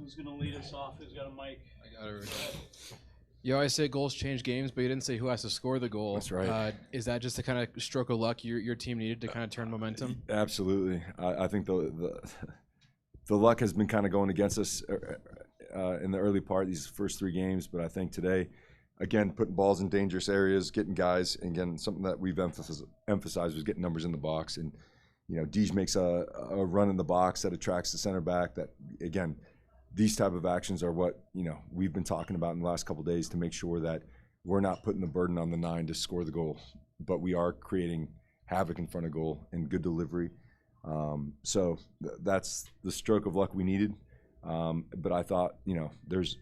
Who's going to lead us off? Who's got a mic? I got it. You always say goals change games, but you didn't say who has to score the goal. That's right. Is that just the kind of stroke of luck your team needed to kind of turn momentum? Absolutely. I think the luck has been kind of going against us in the early part of these first 3 games, but I think today, again, putting balls in dangerous areas, getting guys, and again, something that we've emphasized was getting numbers in the box. And, you know, Deej makes a run in the box that attracts the center back. That, again, these type of actions are what, you know, we've been talking about in the last couple of days to make sure that we're not putting the burden on the 9 to score the goal, but we are creating havoc in front of goal and good delivery. So that's the stroke of luck we needed. But I thought, you know, there's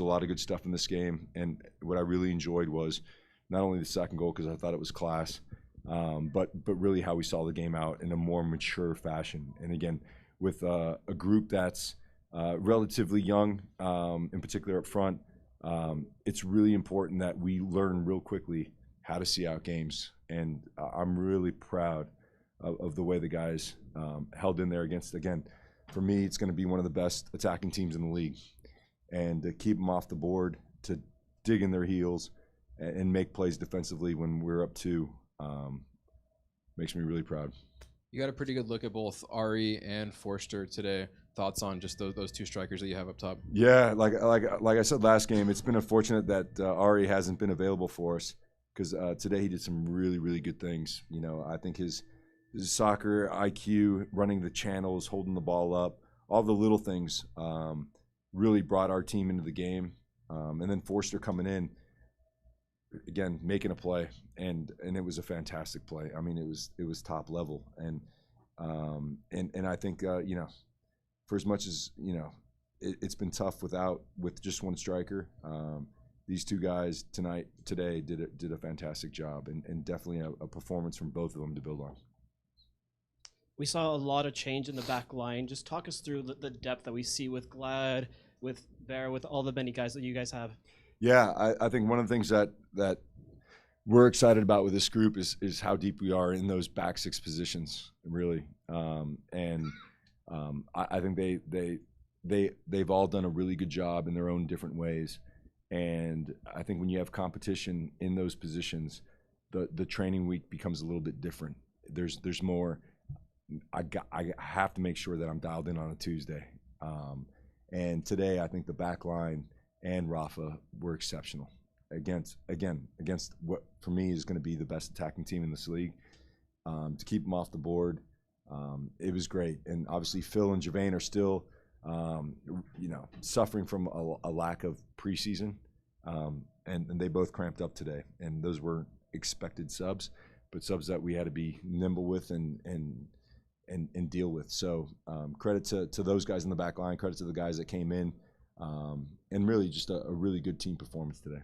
a lot of good stuff in this game, and what I really enjoyed was not only the second goal because I thought it was class, but really how we saw the game out in a more mature fashion. And again, with a group that's relatively young, in particular up front, it's really important that we learn real quickly how to see out games. And I'm really proud of the way the guys held in there against, again, for me, it's going to be one of the best attacking teams in the league. And to keep them off the board, to dig in their heels and make plays defensively when we're up 2, makes me really proud. You got a pretty good look at both Ari and Forster today. Thoughts on just those 2 strikers that you have up top? Yeah, like I said last game, it's been unfortunate that Ari hasn't been available for us because today he did some really, really good things. You know, I think his soccer IQ, running the channels, holding the ball up, all the little things really brought our team into the game. And then Forster coming in, again, making a play, and it was a fantastic play. I mean, it was top level, and I think you know, for as much as, you know, it's been tough with just one striker. These 2 guys today did a fantastic job, and definitely a performance from both of them to build on. We saw a lot of change in the back line. Just talk us through the depth that we see with Glad, with Bear, with all the many guys that you guys have. Yeah, I think one of the things that we're excited about with this group is how deep we are in those back 6 positions, really. I think they've all done a really good job in their own different ways. And I think when you have competition in those positions, the training week becomes a little bit different. There's more. I have to make sure that I'm dialed in on a Tuesday. And today, I think the back line and Rafa were exceptional against what for me is going to be the best attacking team in this league. To keep them off the board, it was great. And obviously, Phil and Javane are still, you know, suffering from a lack of preseason, and they both cramped up today. And those were expected subs, but subs that we had to be nimble with and deal with. So credit to those guys in the back line, credit to the guys that came in, and really just a really good team performance today.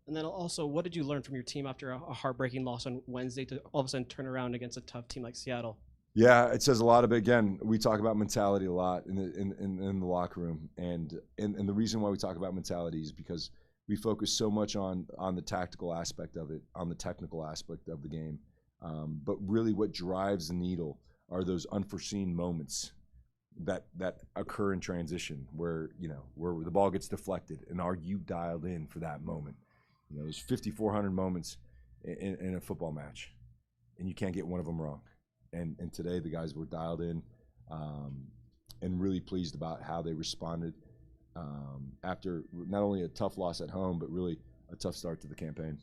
And then also, what did you learn from your team after a heartbreaking loss on Wednesday to all of a sudden turn around against a tough team like Seattle? Yeah, it says a lot of it. Again, we talk about mentality a lot in the locker room, and the reason why we talk about mentality is because we focus so much on the tactical aspect of it, on the technical aspect of the game, but really what drives the needle are those unforeseen moments that occur in transition where, you know, where the ball gets deflected, and are you dialed in for that moment? You know, there's 5,400 moments in a football match, and you can't get one of them wrong. And today the guys were dialed in, and really pleased about how they responded after not only a tough loss at home, but really a tough start to the campaign.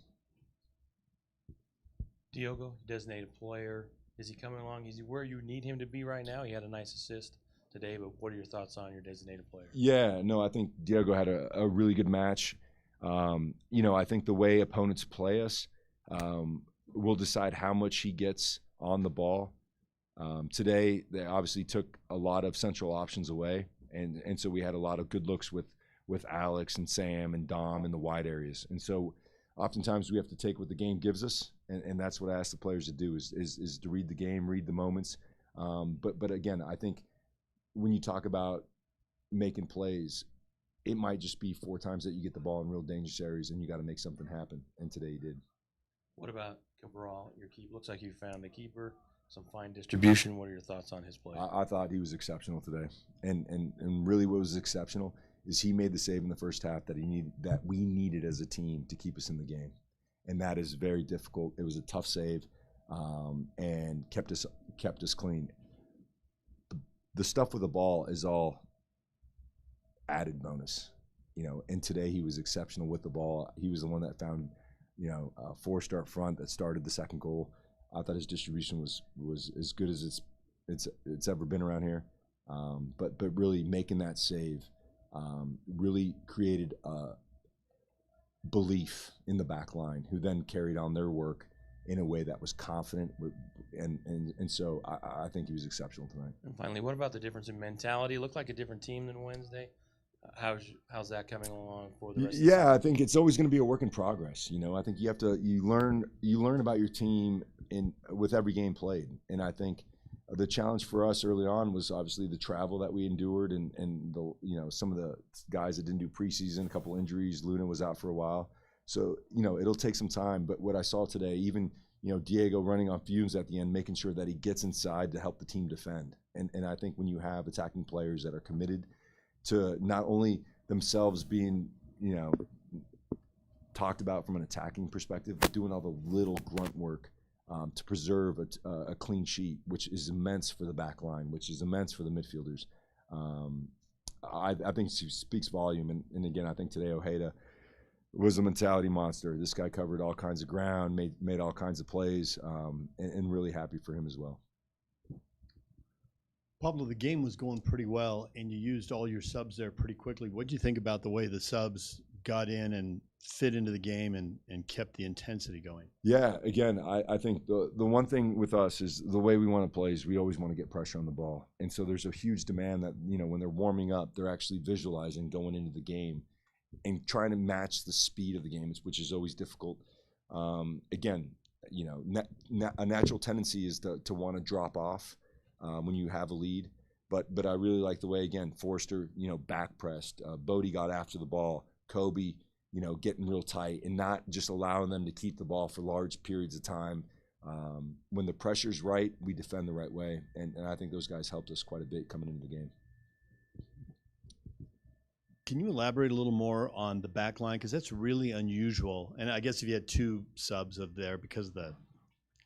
Diogo, designated player. Is he coming along? Is he where you need him to be right now? He had a nice assist today, but what are your thoughts on your designated player? Yeah, no, I think Diogo had a really good match. You know, I think the way opponents play us will decide how much he gets on the ball. Today, they obviously took a lot of central options away, and so we had a lot of good looks with Alex and Sam and Dom in the wide areas. And so oftentimes we have to take what the game gives us, and that's what I ask the players to do is to read the game, read the moments. But again, I think when you talk about making plays, it might just be 4 times that you get the ball in real dangerous areas and you got to make something happen, and today he did. What about Cabral, your keeper? Looks like you found the keeper. some fine distribution. What are your thoughts on his play? I thought he was exceptional today, and really what was exceptional is he made the save in the first half that we needed as a team to keep us in the game, and that is very difficult. It was a tough save, and kept us clean. The stuff with the ball is all added bonus, and today he was exceptional with the ball. He was the one that found, Forster up front that started the second goal. I thought his distribution was as good as it's ever been around here. But really making that save really created belief in the back line, who then carried on their work in a way that was confident, and so I think he was exceptional tonight. And finally, what about the difference in mentality? It looked like a different team than Wednesday. How's that coming along for the rest of the season? I think it's always going to be a work in progress. I think you learn about your team with every game played, and I think the challenge for us early on was obviously the travel that we endured, and the some of the guys that didn't do preseason, a couple injuries. Luna was out for a while, so it'll take some time. But what I saw today, even Diego running on fumes at the end, making sure that he gets inside to help the team defend, and I think when you have attacking players that are committed to not only themselves being, talked about from an attacking perspective, but doing all the little grunt work to preserve a clean sheet, which is immense for the back line, which is immense for the midfielders. I think she speaks volume. And again, I think today Ojeda was a mentality monster. This guy covered all kinds of ground, made all kinds of plays, and really happy for him as well. Pablo, the game was going pretty well, and you used all your subs there pretty quickly. What do you think about the way the subs got in and fit into the game and kept the intensity going? Yeah, again, I think the one thing with us is the way we want to play is we always want to get pressure on the ball. And so there's a huge demand that, when they're warming up, they're actually visualizing going into the game and trying to match the speed of the game, which is always difficult. Again, a natural tendency is to want to drop off when you have a lead. But I really like the way, again, Forster, back pressed. Bodie got after the ball. Kobe, getting real tight and not just allowing them to keep the ball for large periods of time. When the pressure's right, we defend the right way. And I think those guys helped us quite a bit coming into the game. Can you elaborate a little more on the back line? Because that's really unusual. And I guess if you had two subs up there because of the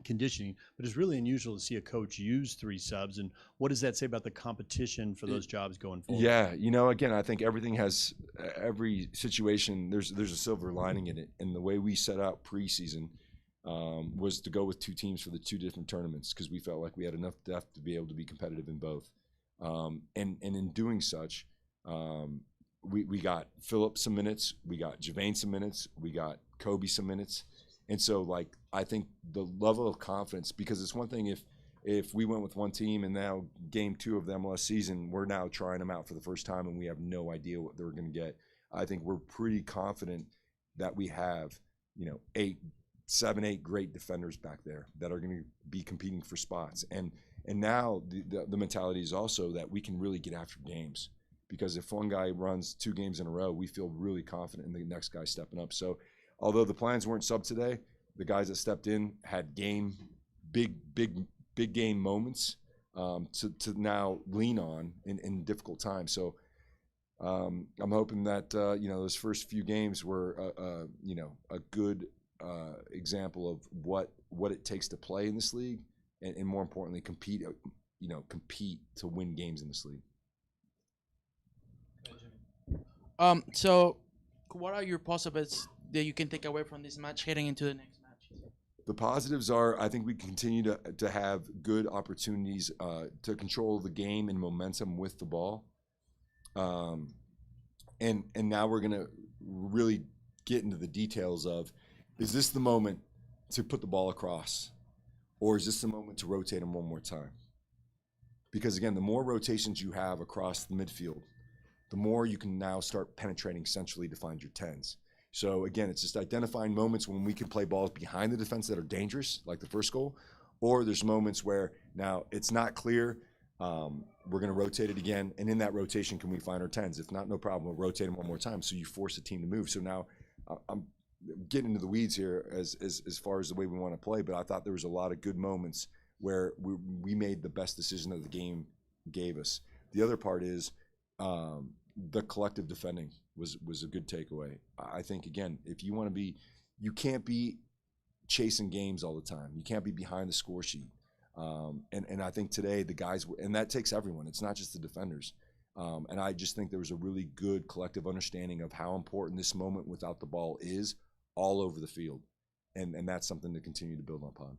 conditioning, but it's really unusual to see a coach use three subs. And what does that say about the competition for those jobs going forward? Yeah, again, I think every situation, there's a silver lining in it. And the way we set out preseason was to go with two teams for the two different tournaments because we felt like we had enough depth to be able to be competitive in both. And in doing such, we got Philip some minutes, we got Juvat some minutes, we got Kobe some minutes. And so, I think the level of confidence, because it's one thing if we went with one team and now game 2 of the MLS season, we're now trying them out for the first time and we have no idea what they're going to get. I think we're pretty confident that we have, 7, 8 great defenders back there that are going to be competing for spots. And now the mentality is also that we can really get after games. Because if one guy runs 2 games in a row, we feel really confident in the next guy stepping up. So although the plans weren't sub today, the guys that stepped in had big game moments to now lean on in difficult times. So I'm hoping that those first few games were a good example of what it takes to play in this league, and more importantly, compete to win games in this league. So what are your positives that you can take away from this match heading into the next match? The positives are, I think we continue to have good opportunities to control the game and momentum with the ball. And now we're going to really get into the details of, is this the moment to put the ball across? Or is this the moment to rotate them one more time? Because again, the more rotations you have across the midfield, the more you can now start penetrating centrally to find your 10s. So again, it's just identifying moments when we can play balls behind the defense that are dangerous, like the first goal, or there's moments where now it's not clear, we're going to rotate it again, and in that rotation, can we find our 10s? If not, no problem, we'll rotate them one more time, so you force the team to move. So now I'm getting into the weeds here as far as the way we want to play, but I thought there was a lot of good moments where we made the best decision that the game gave us. The other part is the collective defending was a good takeaway. I think, again, if you want to be, you can't be chasing games all the time. You can't be behind the score sheet. And I think today the guys were, and that takes everyone. It's not just the defenders. And I just think there was a really good collective understanding of how important this moment without the ball is all over the field. And that's something to continue to build upon.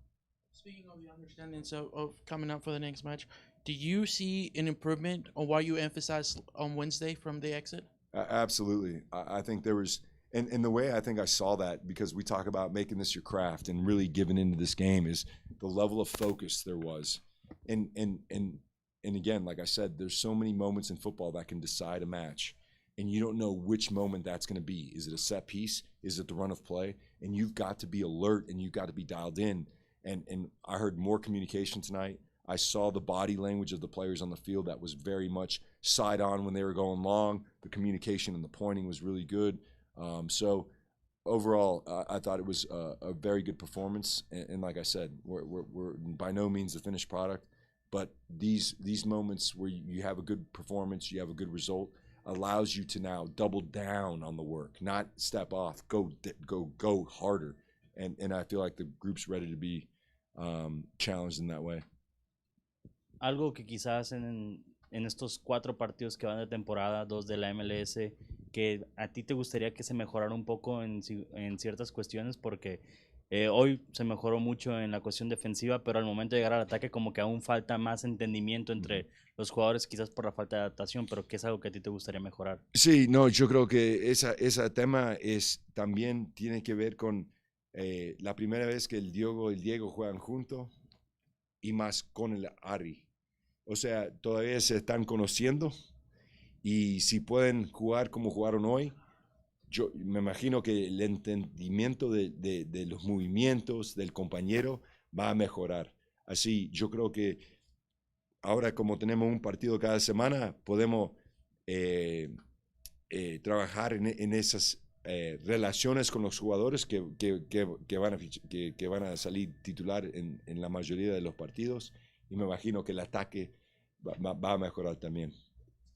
Speaking of the understanding of coming up for the next match, do you see an improvement on what you emphasized on Wednesday from the exit? Absolutely. I think there was, and the way I think I saw that, because we talk about making this your craft and really giving into this game, is the level of focus there was. And again, like I said, there's so many moments in football that can decide a match, and you don't know which moment that's going to be. Is it a set piece? Is it the run of play? And you've got to be alert, and you've got to be dialed in. And I heard more communication tonight. I saw the body language of the players on the field that was very much side on when they were going long. The communication and the pointing was really good. So overall, I thought it was a very good performance. And like I said, we're by no means the finished product, but these moments where you have a good performance, you have a good result, allows you to now double down on the work, not step off, go harder. And I feel like the group's ready to be challenged in that way. Algo que quizás en estos 4 partidos que van de temporada, 2 de la MLS, que a ti te gustaría que se mejorara un poco en ciertas cuestiones, porque hoy se mejoró mucho en la cuestión defensiva, pero al momento de llegar al ataque como que aún falta más entendimiento entre los jugadores, quizás por la falta de adaptación, pero que es algo que a ti te gustaría mejorar. Sí, no, yo creo que ese tema también tiene que ver con la primera vez que el Diego y el Diego juegan juntos, y más con el Ari. O sea, todavía se están conociendo, y si pueden jugar como jugaron hoy, yo me imagino que el entendimiento de los movimientos del compañero va a mejorar. Así, yo creo que ahora, como tenemos un partido cada semana, podemos trabajar en esas relaciones con los jugadores que van a salir titular en la mayoría de los partidos, y me imagino que el ataque va a mejorar también.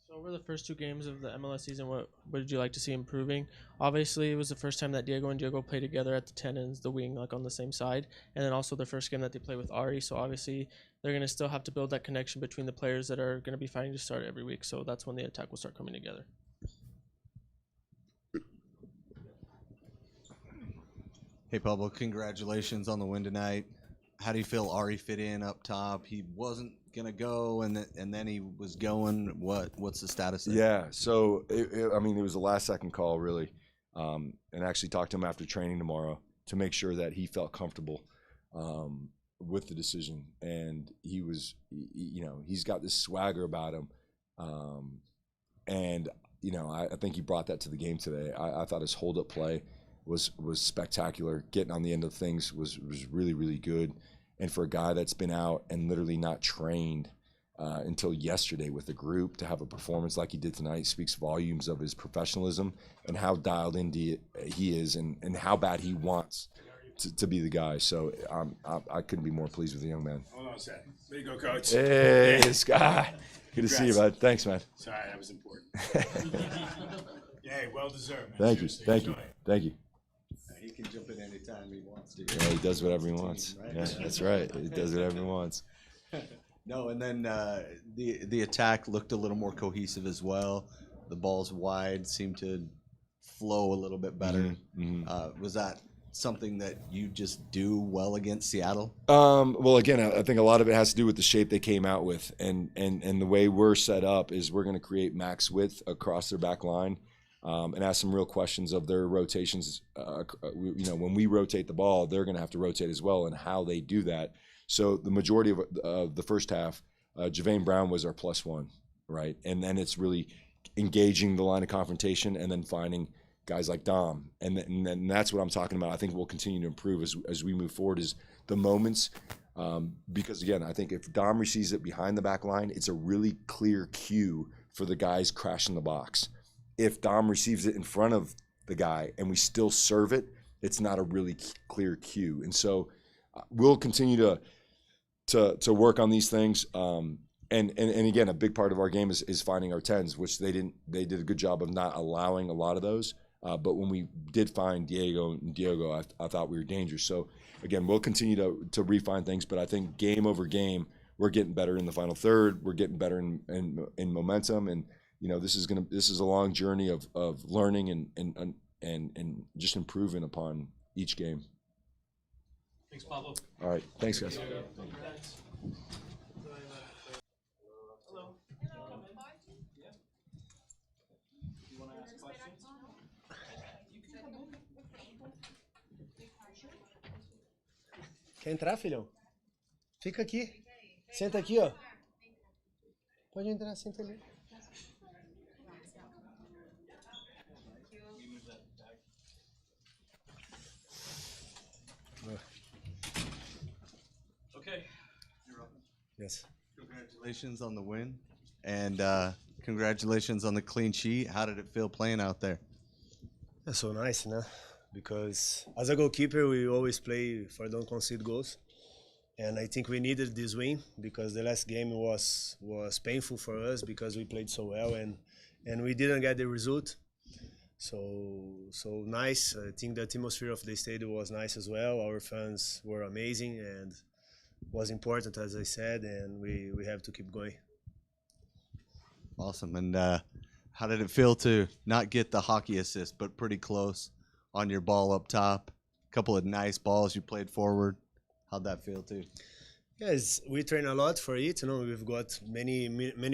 So over the first 2 games of the MLS season, what did you like to see improving? Obviously, it was the first time that Diego and Diego played together at the 10 and the wing, like on the same side, and then also the first game that they play with Ari. So obviously, they're going to still have to build that connection between the players that are going to be fighting to start every week. So that's when the attack will start coming together. Hey, Pablo, congratulations on the win tonight. How do you feel Ari fit in up top? He wasn't going to go, and then he was going. What's the status there? Yeah, so, I mean, it was a last-second call, really, and actually talked to him after training tomorrow to make sure that he felt comfortable with the decision. And he was, he's got this swagger about him. And, I think he brought that to the game today. I thought his hold-up play was spectacular. Getting on the end of things was really, really good. And for a guy that's been out and literally not trained until yesterday with the group, to have a performance like he did tonight speaks volumes of his professionalism and how dialed in he is, and how bad he wants to be the guy. So I couldn't be more pleased with the young man. Hold on a second. There you go, Coach. Hey, Scott. Good to see you, bud. Thanks, man. Sorry, that was important. Hey, well deserved, man. Thank you. Seriously, Thank you. enjoy it. Thank you. He can jump in anytime he wants to. Yeah, he does whatever he wants. Yeah, that's right. He does whatever he wants. No, and then the attack looked a little more cohesive as well. The balls wide seemed to flow a little bit better. Was that something that you just do well against Seattle? Well, again, I think a lot of it has to do with the shape they came out with, and the way we're set up is we're going to create max width across their back line, and ask some real questions of their rotations. When we rotate the ball, they're going to have to rotate as well, and how they do that. So the majority of the first half, Javane Brown was our +1, right? And then it's really engaging the line of confrontation and then finding guys like Dom. And that's what I'm talking about. I think we'll continue to improve as we move forward, is the moments. Because, again, I think if Dom receives it behind the back line, it's a really clear cue for the guys crashing the box. If Dom receives it in front of the guy and we still serve it, it's not a really clear cue. And so we'll continue to to work on these things. And again, a big part of our game is finding our 10s, which they did a good job of not allowing a lot of those. But when we did find Diego, I thought we were dangerous. So again, we'll continue to refine things, but I think game over game, we're getting better in the final third. We're getting better in momentum, and this is a long journey of learning and just improving upon each game. Thanks, Pablo. All right, thanks guys. Quer entrar, filhão? Fica aqui. Senta aqui, ó. Pode entrar, senta ali. Okay. Yes. Congratulations on the win, and congratulations on the clean sheet. How did it feel playing out there? That's so nice, né? Because as a goalkeeper, we always play for don't concede goals. And I think we needed this win because the last game was painful for us because we played so well and we didn't get the result. So nice. I think the atmosphere of the stadium was nice as well. Our fans were amazing and was important, as I said, and we have to keep going. Awesome. And how did it feel to not get the hockey assist, but pretty close on your ball up top? A couple of nice balls you played forward. How'd that feel too? Yes, we train a lot for it. We've got many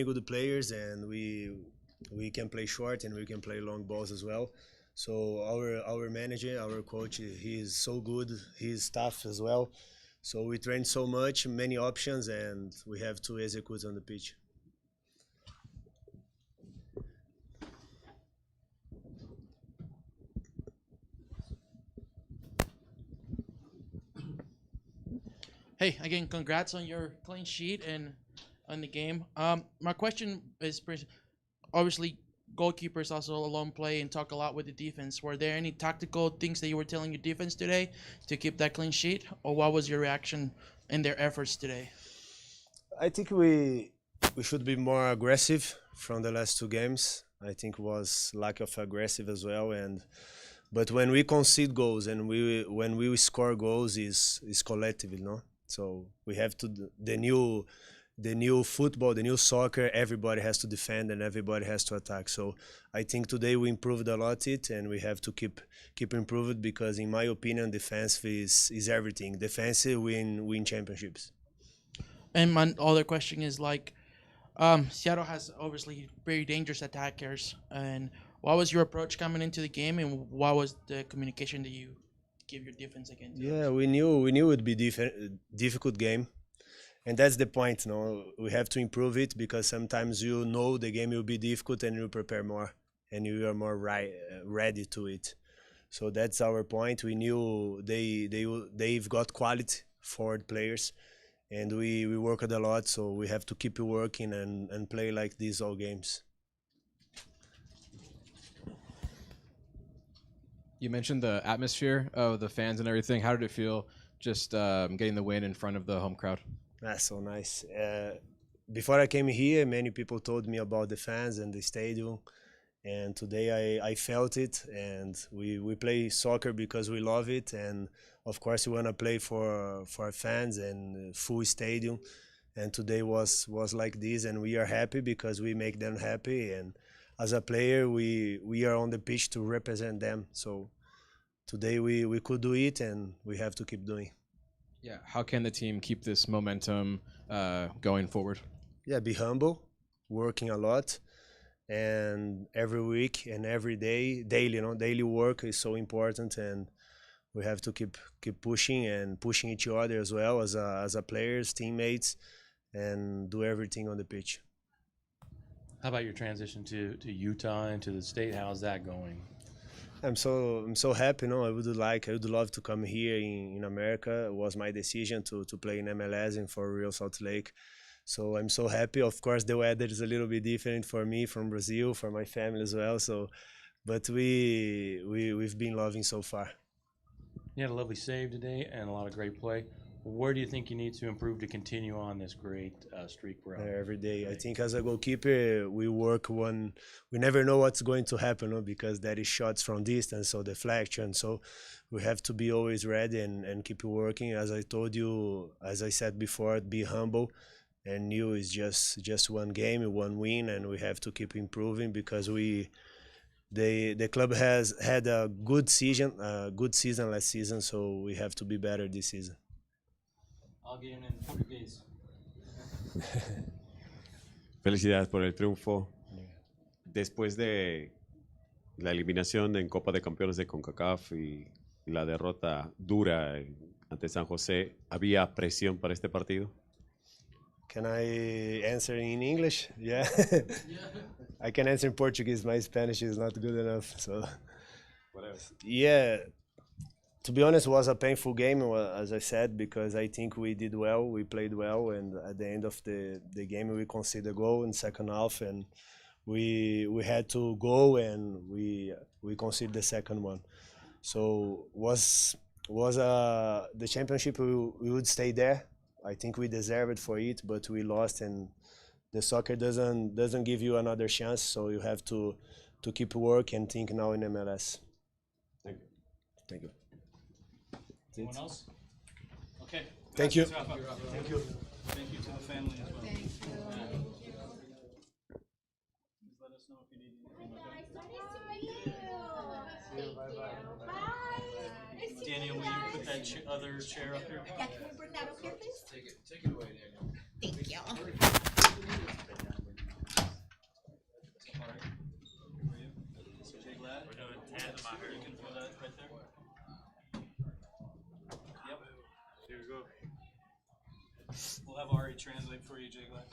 good players, and we can play short and we can play long balls as well. So our manager, our coach, he is so good. His staff as well. So we train so much, many options, and we have to execute on the pitch. Hey, again, congrats on your clean sheet and on the game. My question is, obviously, goalkeepers also alone play and talk a lot with the defense. Were there any tactical things that you were telling your defense today to keep that clean sheet, or what was your reaction in their efforts today? I think we should be more aggressive from the last two games. I think was lack of aggressive as well, but when we concede goals and when we score goals is collective, So we have to the new football, the new soccer. Everybody has to defend and everybody has to attack. So I think today we improved a lot and we have to keep improving because, in my opinion, defense is everything. Defense win championships. And my other question is Seattle has obviously very dangerous attackers. And what was your approach coming into the game, and what was the communication that you give your defense against? Yeah, we knew it would be difficult game, and that's the point. We have to improve it because sometimes the game will be difficult and you prepare more and you are more ready to it. So that's our point. We knew they've got quality forward players, and we worked a lot. So we have to keep working and play like this all games. You mentioned the atmosphere of the fans and everything. How did it feel just getting the win in front of the home crowd? That's so nice. Before I came here, many people told me about the fans and the stadium. And today I felt it. And we play soccer because we love it. And, of course, we want to play for fans and full stadium. And today was like this. And we are happy because we make them happy. And as a player, we are on the pitch to represent them. So today we could do it, and we have to keep doing. Yeah. How can the team keep this momentum going forward? Yeah, be humble, working a lot, and every week and every day, daily work is so important, and we have to keep pushing and pushing each other as well as a players, teammates, and do everything on the pitch. How about your transition to Utah and to the state? How's that going? I'm so happy. I would love to come here in America. It was my decision to play in MLS and for Real Salt Lake. So I'm so happy. Of course, the weather is a little bit different for me from Brazil, for my family as well. So, but we've been loving so far. You had a lovely save today and a lot of great play. Where do you think you need to improve to continue on this great streak we're on? Every day. I think as a goalkeeper, we work when we never know what's going to happen, no? Because there is shots from distance, so deflection. So we have to be always ready and keep working. As I told you, as I said before, be humble. And new is just one game, one win, and we have to keep improving because the club has had a good season last season, so we have to be better this season. Alguien en portugués. Felicidades por el triunfo. Después de la eliminación en Copa de Campeones de CONCACAF y la derrota dura ante San José, ¿había presión para este partido? Can I answer in English? Yeah. I can answer in Portuguese. My Spanish is not good enough. So, yeah. To be honest, it was a painful game, as I said, because I think we did well, we played well, and at the end of the game, we conceded a goal in second half, and we had to go, and we conceded the second one. So was the championship? We would stay there. I think we deserved for it, but we lost, and the soccer doesn't give you another chance. So you have to keep work and think now in MLS. Thank you. Thank you. Anyone else? Okay. Thank you. Thank you. Thank you to the family as well. Thank you. Please let us know if you need anything. Okay? Daniel, will you put that other chair up here? Yeah, can we bring that up here, please? Take it away, Daniel. Thank you. We're doing tandem out here. You can throw that right there. Yep. Here we go. We'll have Ari translate for you, Jay Glad.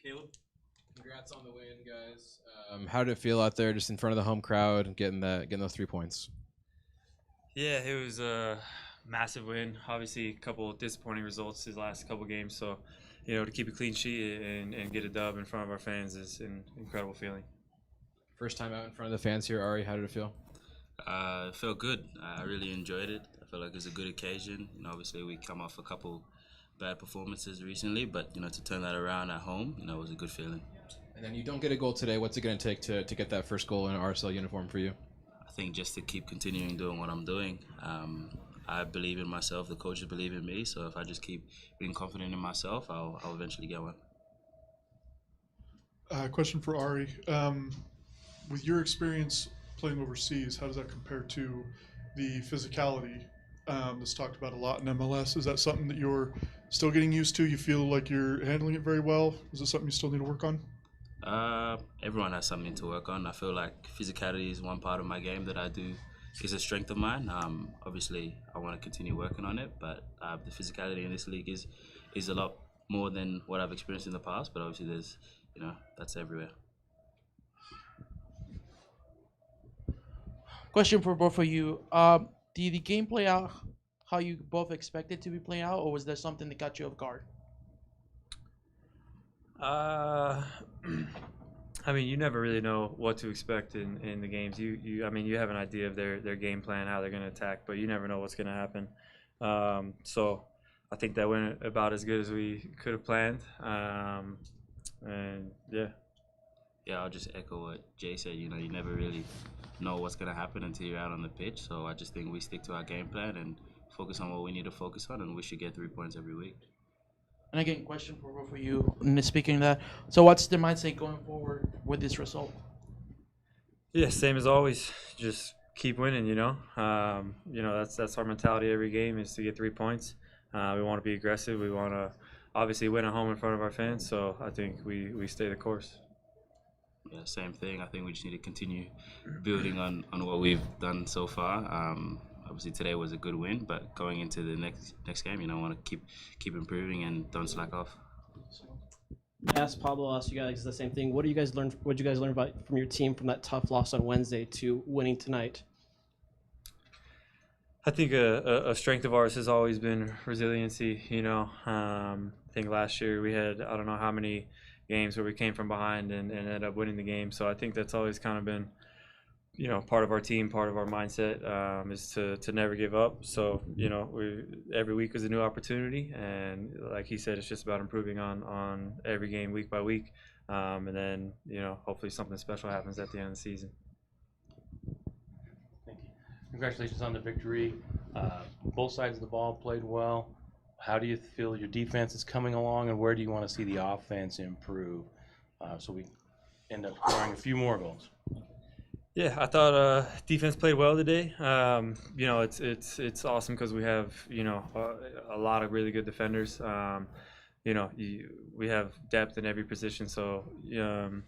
Caleb? Congrats on the win, guys. How did it feel out there, just in front of the home crowd, and getting those 3 points? Yeah, it was a massive win. Obviously, a couple of disappointing results his last couple games. So, to keep a clean sheet and get a dub in front of our fans is an incredible feeling. First time out in front of the fans here, Ari. How did it feel? It felt good. I really enjoyed it. I felt like it was a good occasion. Obviously, we come off a couple bad performances recently, but to turn that around at home, it was a good feeling. And then you don't get a goal today. What's it going to take to get that first goal in an RSL uniform for you? I think just to keep continuing doing what I'm doing. I believe in myself. The coaches believe in me. So if I just keep being confident in myself, I'll eventually get one. Question for Ari. With your experience playing overseas, how does that compare to the physicality that's talked about a lot in MLS? Is that something that you're still getting used to? You feel like you're handling it very well? Is it something you still need to work on? Everyone has something to work on. I feel like physicality is one part of my game that I do is a strength of mine. Obviously, I want to continue working on it, but the physicality in this league is a lot more than what I've experienced in the past. But obviously, there's that's everywhere. Question for both of you. Did the game play out how you both expected to be playing out, or was there something that got you off guard? I mean, you never really know what to expect in the games. You have an idea of their game plan, how they're going to attack, but you never know what's going to happen. So I think that went about as good as we could have planned. And yeah. Yeah, I'll just echo what Jay said. You never really know what's going to happen until you're out on the pitch. So I just think we stick to our game plan and focus on what we need to focus on, and we should get 3 points every week. And again, question for both of you. Speaking of that, so what's the mindset going forward with this result? Yeah, same as always. Just keep winning. That's our mentality every game is to get 3 points. We want to be aggressive. We want to obviously win at home in front of our fans. So I think we stay the course. Yeah, same thing. I think we just need to continue building on what we've done so far. Obviously today was a good win, but going into the next game, I want to keep improving and don't slack off. I asked Pablo, I'll ask you guys the same thing. What did you guys learn from your team from that tough loss on Wednesday to winning tonight? I think a strength of ours has always been resiliency. I think last year we had I don't know how many games where we came from behind and ended up winning the game. So I think that's always kind of been, you know, part of our team, part of our mindset, is to never give up. So, you know, every week is a new opportunity, and like he said, it's just about improving on every game week by week, and then, you know, hopefully something special happens at the end of the season. Thank you. Congratulations on the victory. Both sides of the ball played well. How do you feel your defense is coming along, and where do you want to see the offense improve so we end up scoring a few more goals? Yeah, I thought defense played well today. You know, it's awesome because we have, you know, a lot of really good defenders. You know, we have depth in every position, so you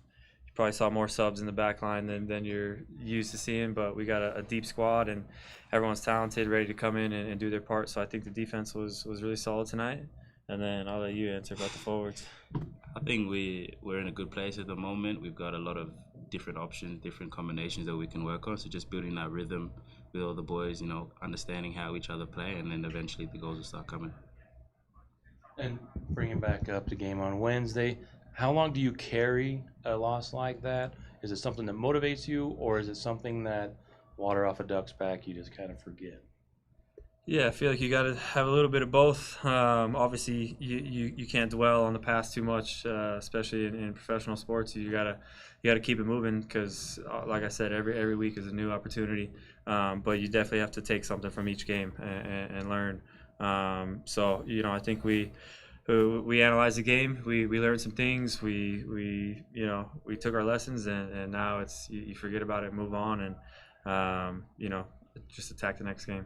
probably saw more subs in the back line than you're used to seeing, but we got a deep squad, and everyone's talented, ready to come in and do their part. So I think the defense was really solid tonight. And then I'll let you answer about the forwards. I think we're in a good place at the moment. We've got a lot of different options, different combinations that we can work on. So just building that rhythm with all the boys, you know, understanding how each other play, and then eventually the goals will start coming. And bringing back up the game on Wednesday, how long do you carry a loss like that? Is it something that motivates you, or is it something that water off a duck's back you just kind of forget? Yeah, I feel like you got to have a little bit of both. Obviously, you can't dwell on the past too much, especially in professional sports. You gotta keep it moving because, like I said, every week is a new opportunity. But you definitely have to take something from each game and learn. So you know, I think we analyzed the game. We learned some things. We took our lessons, and now it's you forget about it, move on, and you know, just attack the next game.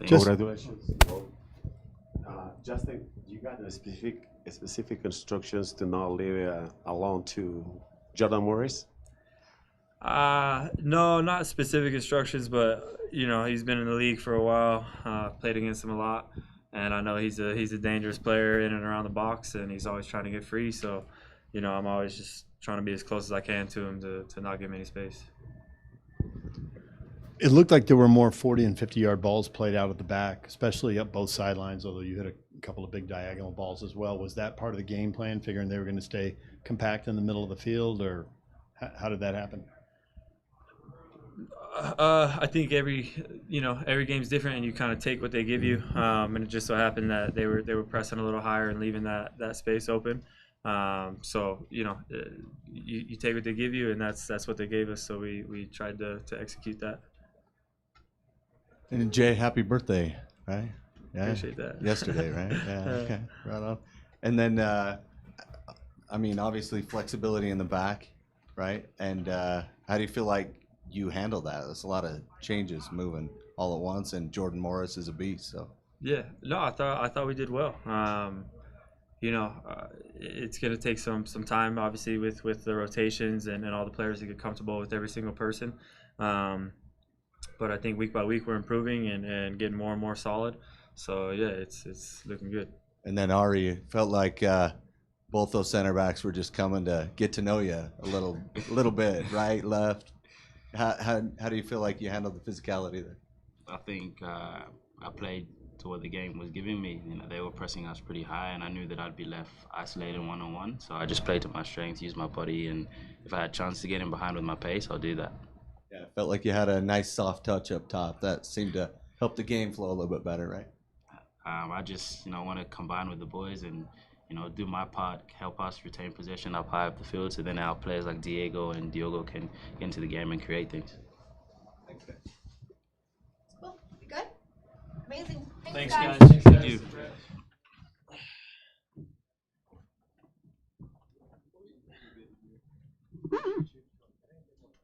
Congratulations. Justin, you got the specific instructions to not leave it alone to Jordan Morris? No, not specific instructions, but you know, he's been in the league for a while. Played against him a lot, and I know he's a dangerous player in and around the box, and he's always trying to get free. So, you know, I'm always just trying to be as close as I can to him to not give him any space. It looked like there were more 40 and 50-yard balls played out at the back, especially up both sidelines, although you hit a couple of big diagonal balls as well. Was that part of the game plan, figuring they were going to stay compact in the middle of the field, or how did that happen? I think every game's different, and you kind of take what they give you. And it just so happened that they were pressing a little higher and leaving that space open. So you know, you take what they give you, and that's what they gave us. So we tried to execute that. And Jay, happy birthday, right? Yeah. Appreciate that. Yesterday, right? Yeah, okay, right on. And then, I mean, obviously flexibility in the back, right? And how do you feel like you handle that? There's a lot of changes moving all at once, and Jordan Morris is a beast. So yeah, no, I thought we did well. You know, it's going to take some time, obviously, with the rotations and all the players to get comfortable with every single person. But I think week by week we're improving and getting more and more solid. So yeah, it's looking good. And then Ari, felt like both those center backs were just coming to get to know you a little bit, right, left. How do you feel like you handled the physicality there? I think I played to what the game was giving me. You know, they were pressing us pretty high, and I knew that I'd be left isolated one-on-one. So I just played to my strengths, used my body, and if I had a chance to get in behind with my pace, I'll do that. Yeah, felt like you had a nice soft touch up top. That seemed to help the game flow a little bit better, right? I just, you know, want to combine with the boys and, you know, do my part, help us retain possession up high up the field, so then our players like Diego and Diogo can get into the game and create things. Thanks, guys. Cool. You good? Amazing. Thanks, guys. guys. Thank you.